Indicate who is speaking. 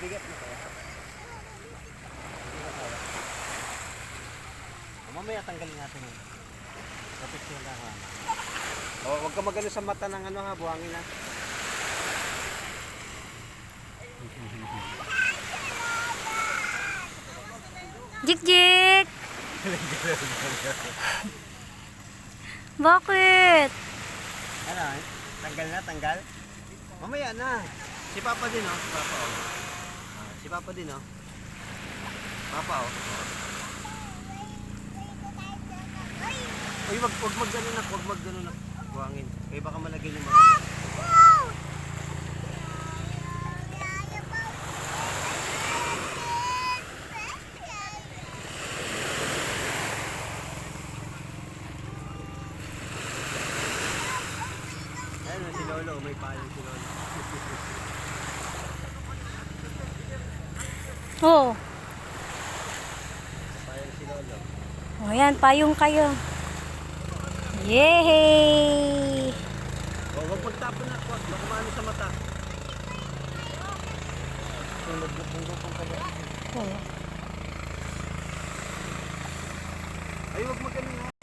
Speaker 1: Mabigat na kaya. Mamaya tanggalin natin yun. Kapit lang ha. Oh, huwag ka magano sa mata ng ano ha, buhangin ha.
Speaker 2: Jik-jik! Bakit?
Speaker 1: Ano, tanggal na, tanggal? Mamaya na. Si Papa din oh, si Papa oh. Si Papa din oh. Papa oh. Uy, wag magano na, wag magano na. Buhangin. Kaya baka malagyan yung mata. Ayun si Lolo, may palo si Lolo.
Speaker 2: Oh.
Speaker 1: Payong si Lolo.
Speaker 2: O yan, payong kayo. Yay!
Speaker 1: Oh, wag magtapon na, wag baka maano sa mata. Sunod na pang kaya.
Speaker 2: Oh.
Speaker 1: Ay, wag magano na.